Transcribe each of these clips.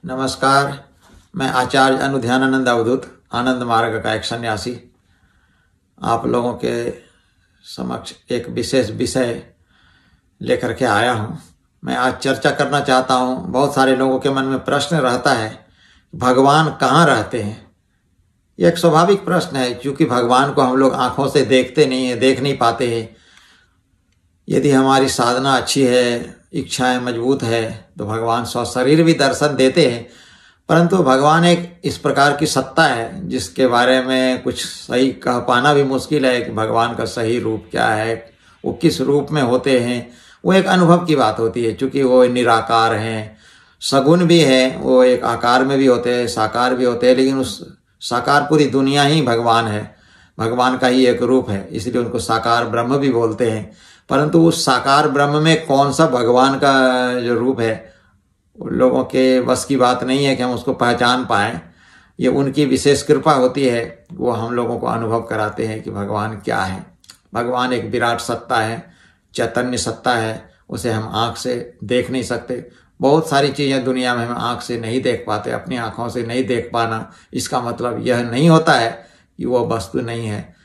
नमस्कार, मैं आचार्य अनुध्यानानंद अवधूत, आनंद मार्ग का एक सन्यासी, आप लोगों के समक्ष एक विशेष विषय लेकर के आया हूँ। मैं आज चर्चा करना चाहता हूँ। बहुत सारे लोगों के मन में प्रश्न रहता है, भगवान कहाँ रहते हैं। ये एक स्वाभाविक प्रश्न है, क्योंकि भगवान को हम लोग आँखों से देखते नहीं हैं, देख नहीं पाते हैं। यदि हमारी साधना अच्छी है, इच्छाएं मजबूत है, तो भगवान शरीर भी दर्शन देते हैं। परंतु भगवान एक इस प्रकार की सत्ता है जिसके बारे में कुछ सही कह पाना भी मुश्किल है कि भगवान का सही रूप क्या है, वो किस रूप में होते हैं। वो एक अनुभव की बात होती है, क्योंकि वो निराकार हैं, सगुण भी है, वो एक आकार में भी होते हैं, साकार भी होते हैं, लेकिन उस साकार पूरी दुनिया ही भगवान है, भगवान का ही एक रूप है, इसलिए उनको साकार ब्रह्म भी बोलते हैं। परंतु उस साकार ब्रह्म में कौन सा भगवान का जो रूप है, लोगों के बस की बात नहीं है कि हम उसको पहचान पाएं। ये उनकी विशेष कृपा होती है, वो हम लोगों को अनुभव कराते हैं कि भगवान क्या है। भगवान एक विराट सत्ता है, चैतन्य सत्ता है, उसे हम आँख से देख नहीं सकते। बहुत सारी चीज़ें दुनिया में हम आँख से नहीं देख पाते, अपनी आँखों से नहीं देख पाना, इसका मतलब यह नहीं होता है कि वो वस्तु नहीं है।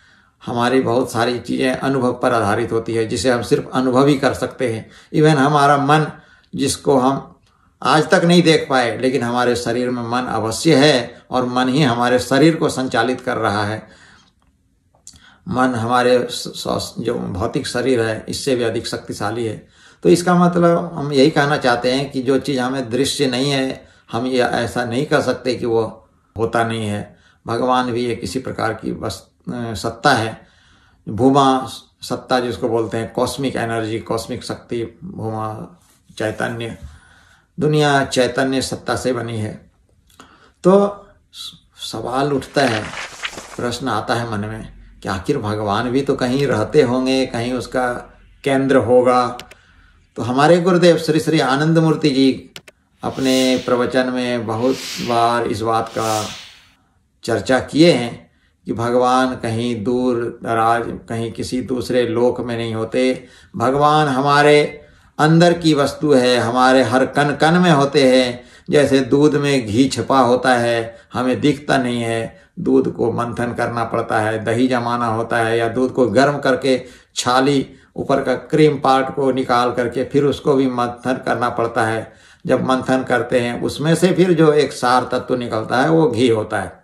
हमारी बहुत सारी चीज़ें अनुभव पर आधारित होती है, जिसे हम सिर्फ अनुभव ही कर सकते हैं। इवन हमारा मन, जिसको हम आज तक नहीं देख पाए, लेकिन हमारे शरीर में मन अवश्य है, और मन ही हमारे शरीर को संचालित कर रहा है। मन हमारे जो भौतिक शरीर है, इससे भी अधिक शक्तिशाली है। तो इसका मतलब हम यही कहना चाहते हैं कि जो चीज़ हमें दृश्य नहीं है, हम ये ऐसा नहीं कर सकते कि वो होता नहीं है। भगवान भी एक इसी प्रकार की बस सत्ता है, भूमा सत्ता जिसको बोलते हैं, कॉस्मिक एनर्जी, कॉस्मिक शक्ति, भूमा चैतन्य, दुनिया चैतन्य सत्ता से बनी है। तो सवाल उठता है, प्रश्न आता है मन में कि आखिर भगवान भी तो कहीं रहते होंगे, कहीं उसका केंद्र होगा। तो हमारे गुरुदेव श्री श्री आनंद मूर्ति जी अपने प्रवचन में बहुत बार इस बात का चर्चा किए हैं कि भगवान कहीं दूर दराज, कहीं किसी दूसरे लोक में नहीं होते। भगवान हमारे अंदर की वस्तु है, हमारे हर कण कण में होते हैं। जैसे दूध में घी छिपा होता है, हमें दिखता नहीं है, दूध को मंथन करना पड़ता है, दही जमाना होता है, या दूध को गर्म करके छाली ऊपर का क्रीम पार्ट को निकाल करके फिर उसको भी मंथन करना पड़ता है। जब मंथन करते हैं, उसमें से फिर जो एक सार तत्व निकलता है, वो घी होता है।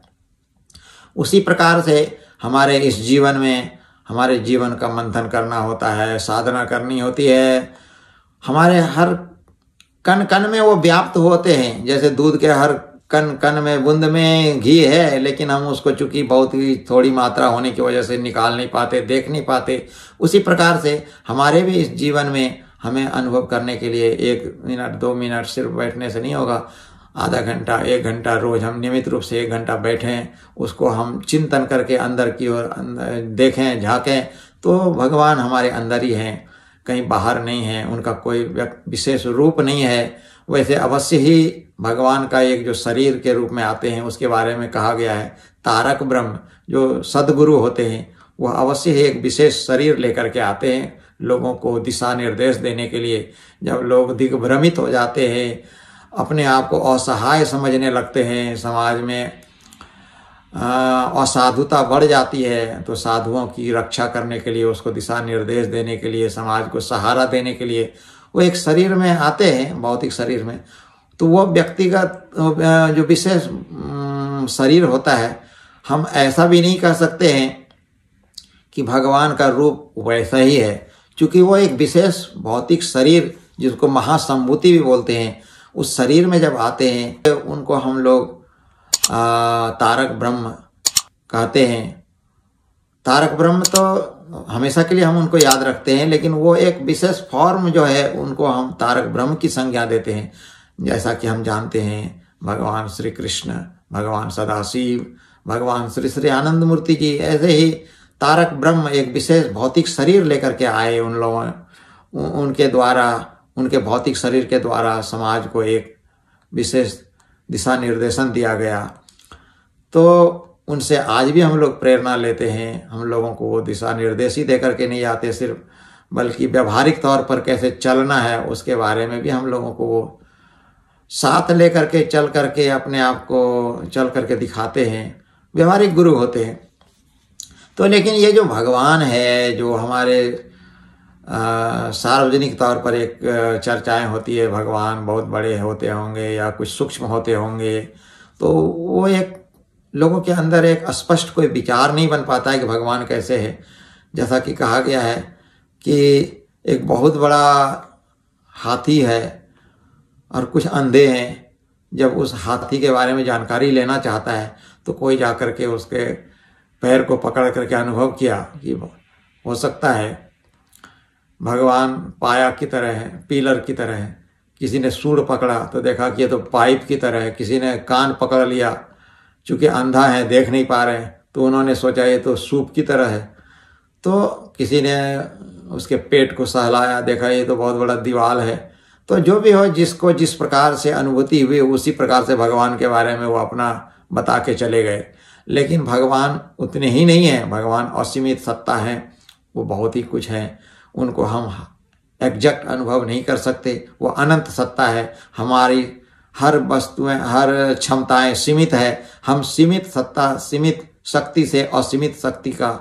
उसी प्रकार से हमारे इस जीवन में, हमारे जीवन का मंथन करना होता है, साधना करनी होती है। हमारे हर कण कण में वो व्याप्त होते हैं। जैसे दूध के हर कण कण में, बूंद में घी है, लेकिन हम उसको चूंकि बहुत ही थोड़ी मात्रा होने की वजह से निकाल नहीं पाते, देख नहीं पाते। उसी प्रकार से हमारे भी इस जीवन में हमें अनुभव करने के लिए 1 मिनट 2 मिनट सिर्फ बैठने से नहीं होगा। आधा घंटा, 1 घंटा रोज हम नियमित रूप से 1 घंटा बैठें, उसको हम चिंतन करके अंदर की ओर देखें, झांकें, तो भगवान हमारे अंदर ही हैं, कहीं बाहर नहीं है। उनका कोई विशेष रूप नहीं है। वैसे अवश्य ही भगवान का एक जो शरीर के रूप में आते हैं, उसके बारे में कहा गया है, तारक ब्रह्म जो सद्गुरु होते हैं, वह अवश्य ही एक विशेष शरीर लेकर के आते हैं, लोगों को दिशा निर्देश देने के लिए। जब लोग दिग्भ्रमित हो जाते हैं, अपने आप को असहाय समझने लगते हैं, समाज में असाधुता बढ़ जाती है, तो साधुओं की रक्षा करने के लिए, उसको दिशा निर्देश देने के लिए, समाज को सहारा देने के लिए वो एक शरीर में आते हैं, भौतिक शरीर में। तो वो व्यक्तिगत जो विशेष शरीर होता है, हम ऐसा भी नहीं कह सकते हैं कि भगवान का रूप वैसा ही है, क्योंकि वो एक विशेष भौतिक शरीर, जिसको महासंभूति भी बोलते हैं, उस शरीर में जब आते हैं, तो उनको हम लोग तारक ब्रह्म कहते हैं। तारक ब्रह्म तो हमेशा के लिए हम उनको याद रखते हैं, लेकिन वो एक विशेष फॉर्म जो है, उनको हम तारक ब्रह्म की संज्ञा देते हैं। जैसा कि हम जानते हैं, भगवान श्री कृष्ण, भगवान सदाशिव, भगवान श्री श्री आनंद मूर्ति जी, ऐसे ही तारक ब्रह्म एक विशेष भौतिक शरीर लेकर के आए। उन लोगों, उनके द्वारा, उनके भौतिक शरीर के द्वारा समाज को एक विशेष दिशा निर्देशन दिया गया। तो उनसे आज भी हम लोग प्रेरणा लेते हैं। हम लोगों को वो दिशा निर्देश ही दे करके नहीं आते सिर्फ, बल्कि व्यवहारिक तौर पर कैसे चलना है, उसके बारे में भी हम लोगों को वो साथ लेकर के चल करके अपने आप को चल करके दिखाते हैं, व्यवहारिक गुरु होते हैं। तो लेकिन ये जो भगवान है, जो हमारे सार्वजनिक तौर पर एक चर्चाएं होती है, भगवान बहुत बड़े होते होंगे या कुछ सूक्ष्म होते होंगे, तो वो एक लोगों के अंदर एक स्पष्ट कोई विचार नहीं बन पाता है कि भगवान कैसे है। जैसा कि कहा गया है कि एक बहुत बड़ा हाथी है और कुछ अंधे हैं। जब उस हाथी के बारे में जानकारी लेना चाहता है तो कोई जाकर के उसके पैर को पकड़ करके अनुभव किया कि हो सकता है भगवान पाया की तरह है, पिलर की तरह है। किसी ने सूंड पकड़ा तो देखा कि ये तो पाइप की तरह है। किसी ने कान पकड़ लिया, चूँकि अंधा है, देख नहीं पा रहे हैं, तो उन्होंने सोचा ये तो सूप की तरह है। तो किसी ने उसके पेट को सहलाया, देखा ये तो बहुत बड़ा दीवाल है। तो जो भी हो, जिसको जिस प्रकार से अनुभूति हुई उसी प्रकार से भगवान के बारे में वो अपना बता के चले गए। लेकिन भगवान उतने ही नहीं हैं, भगवान असीमित सत्ता हैं, वो बहुत ही कुछ हैं, उनको हम एग्जैक्ट अनुभव नहीं कर सकते। वो अनंत सत्ता है। हमारी हर वस्तुएं, हर क्षमताएं सीमित है। हम सीमित सत्ता, सीमित शक्ति से असीमित शक्ति का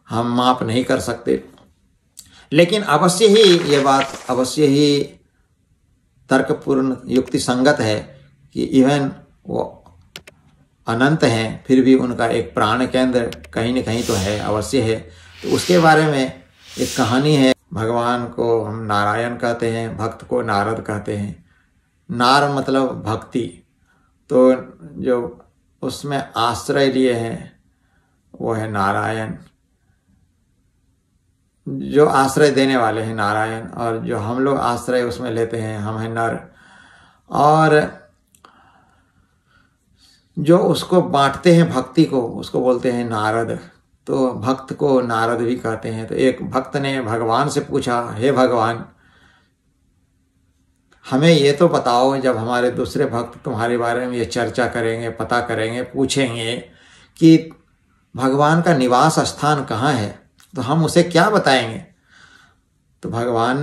हम माप नहीं कर सकते। लेकिन अवश्य ही ये बात अवश्य ही तर्कपूर्ण युक्ति संगत है कि इवन वो अनंत हैं, फिर भी उनका एक प्राण केंद्र कहीं न कहीं तो है, अवश्य है। तो उसके बारे में एक कहानी है। भगवान को हम नारायण कहते हैं, भक्त को नारद कहते हैं। नार मतलब भक्ति, तो जो उसमें आश्रय लिए हैं वो है नारायण, जो आश्रय देने वाले हैं नारायण, और जो हम लोग आश्रय उसमें लेते हैं हम हैं नर। और जो उसको बांटते हैं भक्ति को, उसको बोलते हैं नारद। तो भक्त को नारद भी कहते हैं। तो एक भक्त ने भगवान से पूछा, हे भगवान, हमें ये तो बताओ, जब हमारे दूसरे भक्त तुम्हारे बारे में ये चर्चा करेंगे, पता करेंगे, पूछेंगे कि भगवान का निवास स्थान कहाँ है, तो हम उसे क्या बताएंगे? तो भगवान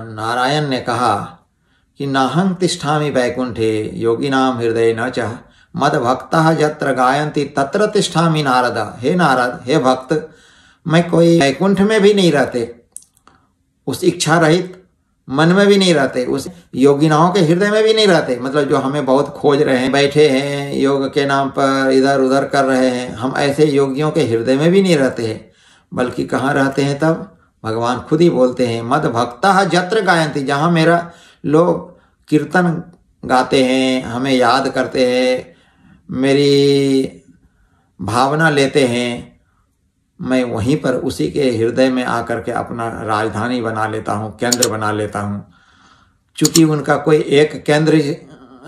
नारायण ने कहा कि नाहं तिष्ठामि वैकुंठे योगिनां हृदये न च मद्भक्तः यत्र गायन्ति तत्र तिष्ठामि नारद। हे नारद, हे भक्त, मैं कोई वैकुंठ में भी नहीं रहते, उस इच्छा रहित मन में भी नहीं रहते, उस योगिनाओं के हृदय में भी नहीं रहते। मतलब जो हमें बहुत खोज रहे हैं, बैठे हैं योग के नाम पर इधर उधर कर रहे हैं, हम ऐसे योगियों के हृदय में भी नहीं रहते हैं। बल्कि कहाँ रहते हैं? तब भगवान खुद ही बोलते हैं, मद भक्ता यत्र गायन्ति, जहाँ मेरा लोग कीर्तन गाते हैं, हमें याद करते हैं, मेरी भावना लेते हैं, मैं वहीं पर उसी के हृदय में आकर के अपना राजधानी बना लेता हूँ, केंद्र बना लेता हूँ। चूँकि उनका कोई एक केंद्र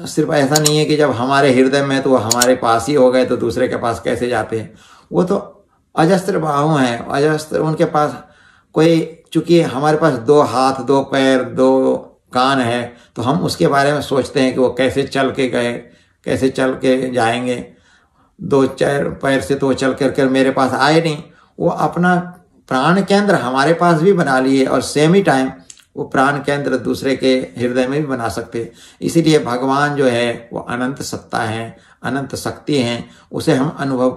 सिर्फ ऐसा नहीं है कि जब हमारे हृदय में तो वो हमारे पास ही हो गए तो दूसरे के पास कैसे जाते हैं। वो तो अजस्त्र बाहु हैं, अजस्त्र, उनके पास कोई, चूँकि हमारे पास 2 हाथ 2 पैर 2 कान है, तो हम उसके बारे में सोचते हैं कि वो कैसे चल के गए, कैसे चल के जाएंगे। 2-4 पैर से तो चल कर मेरे पास आए नहीं। वो अपना प्राण केंद्र हमारे पास भी बना लिए और सेम ही टाइम वो प्राण केंद्र दूसरे के हृदय में भी बना सकते। इसीलिए भगवान जो है वो अनंत सत्ता है, अनंत शक्ति हैं। उसे हमें अनुभव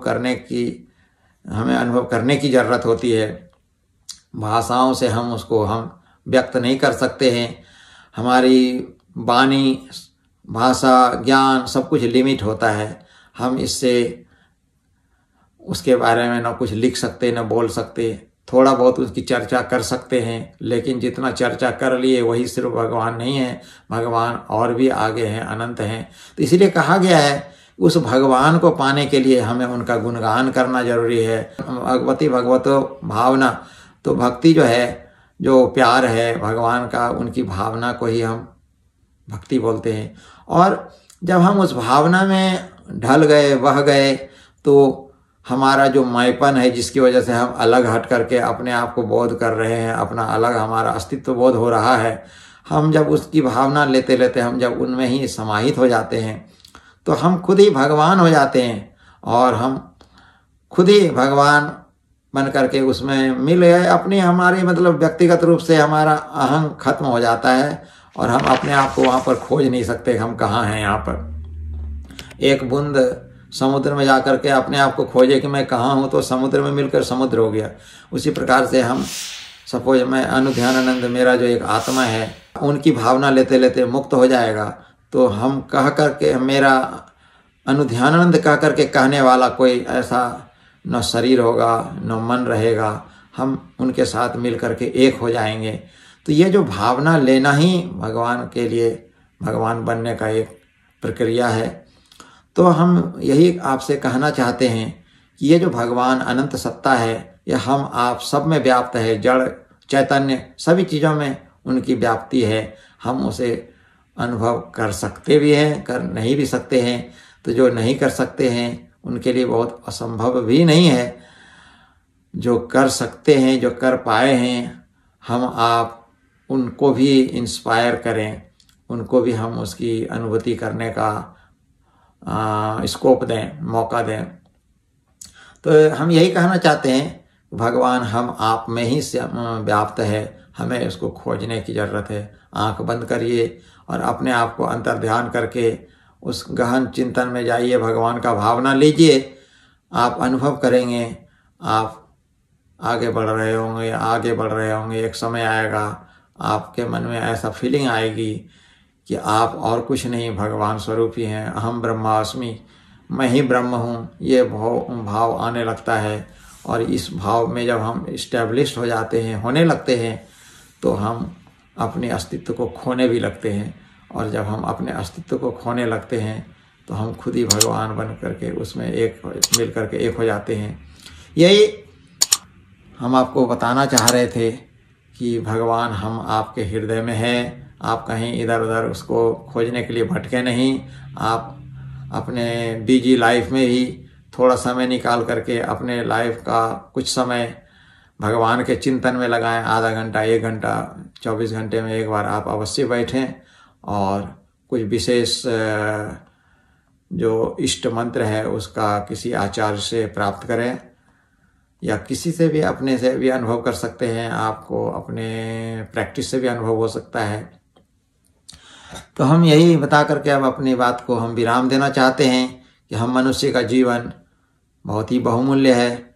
करने की ज़रूरत होती है। भाषाओं से हम उसको व्यक्त नहीं कर सकते हैं। हमारी वाणी, भाषा, ज्ञान सब कुछ लिमिट होता है। हम इससे उसके बारे में ना कुछ लिख सकते, ना बोल सकते। थोड़ा बहुत उसकी चर्चा कर सकते हैं, लेकिन जितना चर्चा कर लिए वही सिर्फ भगवान नहीं है, भगवान और भी आगे हैं, अनंत हैं। तो इसीलिए कहा गया है उस भगवान को पाने के लिए हमें उनका गुणगान करना जरूरी है। भगवती भगवतो भावना, तो भक्ति जो है, जो प्यार है भगवान का, उनकी भावना को ही हम भक्ति बोलते हैं। और जब हम उस भावना में ढल गए, बह गए, तो हमारा जो मैपन है, जिसकी वजह से हम अलग हट करके अपने आप को बोध कर रहे हैं, अपना अलग हमारा अस्तित्व बोध हो रहा है, हम जब उसकी भावना लेते लेते हम जब उनमें ही समाहित हो जाते हैं तो हम खुद ही भगवान हो जाते हैं। और हम खुद ही भगवान बन करके उसमें मिल गए। अपनी हमारी मतलब व्यक्तिगत रूप से हमारा अहं खत्म हो जाता है और हम अपने आप को वहाँ पर खोज नहीं सकते हम कहाँ हैं। यहाँ पर एक बूंद समुद्र में जाकर के अपने आप को खोजे कि मैं कहाँ हूँ, तो समुद्र में मिलकर समुद्र हो गया। उसी प्रकार से हम सपोज मैं अनुध्यानानंद, मेरा जो एक आत्मा है, उनकी भावना लेते लेते मुक्त हो जाएगा, तो हम कह करके मेरा अनुध्यानानंद कह करके कहने वाला कोई ऐसा न शरीर होगा न मन रहेगा, हम उनके साथ मिल करके एक हो जाएंगे। तो ये जो भावना लेना ही भगवान के लिए, भगवान बनने का एक प्रक्रिया है। तो हम यही आपसे कहना चाहते हैं कि ये जो भगवान अनंत सत्ता है, यह हम आप सब में व्याप्त है। जड़ चैतन्य सभी चीज़ों में उनकी व्याप्ति है। हम उसे अनुभव कर सकते भी हैं, कर नहीं भी सकते हैं। तो जो नहीं कर सकते हैं उनके लिए बहुत असंभव भी नहीं है। जो कर सकते हैं, जो कर पाए हैं, हम आप उनको भी इंस्पायर करें, उनको भी हम उसकी अनुभूति करने का स्कोप दें, मौका दें। तो हम यही कहना चाहते हैं, भगवान हम आप में ही व्याप्त है, हमें उसको खोजने की ज़रूरत है। आंख बंद करिए और अपने आप को अंतर ध्यान करके उस गहन चिंतन में जाइए, भगवान का भावना लीजिए। आप अनुभव करेंगे, आप आगे बढ़ रहे होंगे, आगे बढ़ रहे होंगे। एक समय आएगा आपके मन में ऐसा फीलिंग आएगी कि आप और कुछ नहीं, भगवान स्वरूप ही हैं। अहम ब्रह्मास्मि, मैं ही ब्रह्म हूँ, ये भाव आने लगता है। और इस भाव में जब हम इस्टेब्लिश हो जाते हैं, होने लगते हैं, तो हम अपने अस्तित्व को खोने भी लगते हैं। और जब हम अपने अस्तित्व को खोने लगते हैं तो हम खुद ही भगवान बन करके उसमें एक मिल करके एक हो जाते हैं। यही हम आपको बताना चाह रहे थे कि भगवान हम आपके हृदय में हैं। आप कहीं इधर उधर उसको खोजने के लिए भटके नहीं। आप अपने बिजी लाइफ में ही थोड़ा समय निकाल करके अपने लाइफ का कुछ समय भगवान के चिंतन में लगाएं। आधा घंटा, 1 घंटा, 24 घंटे में एक बार आप अवश्य बैठें और कुछ विशेष जो इष्ट मंत्र है उसका किसी आचार्य से प्राप्त करें, या किसी से भी, अपने से भी अनुभव कर सकते हैं। आपको अपने प्रैक्टिस से भी अनुभव हो सकता है। तो हम यही बता करके अब अपनी बात को हम विराम देना चाहते हैं कि हम मनुष्य का जीवन बहुत ही बहुमूल्य है।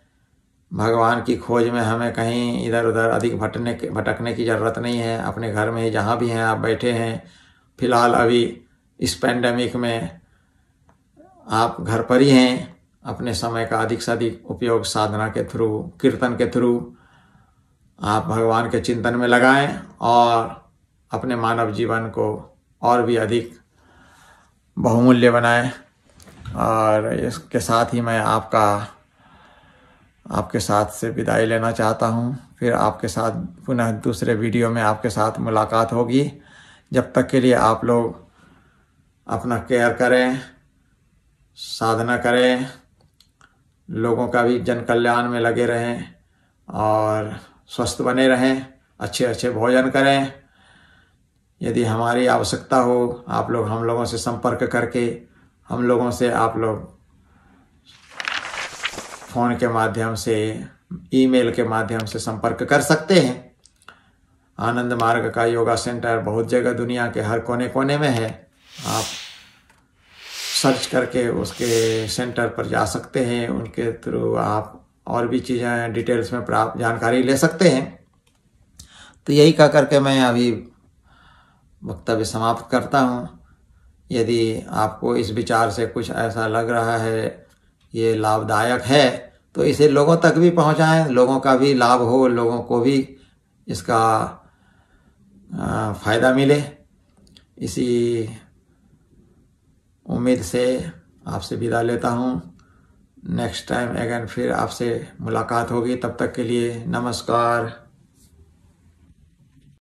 भगवान की खोज में हमें कहीं इधर उधर अधिक भटकने की ज़रूरत नहीं है। अपने घर में ही जहाँ भी हैं आप बैठे हैं, फिलहाल अभी इस पैंडेमिक में आप घर पर ही हैं, अपने समय का अधिक से अधिक उपयोग साधना के थ्रू, कीर्तन के थ्रू आप भगवान के चिंतन में लगाएं और अपने मानव जीवन को और भी अधिक बहुमूल्य बनाएं। और इसके साथ ही मैं आपके साथ से विदाई लेना चाहता हूं। फिर आपके साथ पुनः दूसरे वीडियो में आपके साथ मुलाकात होगी। जब तक के लिए आप लोग अपना केयर करें, साधना करें, लोगों का भी जन कल्याण में लगे रहें और स्वस्थ बने रहें, अच्छे अच्छे भोजन करें। यदि हमारी आवश्यकता हो, आप लोग हम लोगों से संपर्क करके हम लोगों से आप लोग फ़ोन के माध्यम से, ईमेल के माध्यम से संपर्क कर सकते हैं। आनंद मार्ग का योगा सेंटर बहुत जगह दुनिया के हर कोने कोने में है। आप सर्च करके उसके सेंटर पर जा सकते हैं। उनके थ्रू आप और भी चीज़ें डिटेल्स में प्राप्त जानकारी ले सकते हैं। तो यही कह करके मैं अभी वक्तव्य समाप्त करता हूँ। यदि आपको इस विचार से कुछ ऐसा लग रहा है ये लाभदायक है, तो इसे लोगों तक भी पहुँचाएं, लोगों का भी लाभ हो, लोगों को भी इसका फ़ायदा मिले। इसी उम्मीद से आपसे विदा लेता हूँ। नेक्स्ट टाइम अगेन फिर आपसे मुलाकात होगी। तब तक के लिए नमस्कार।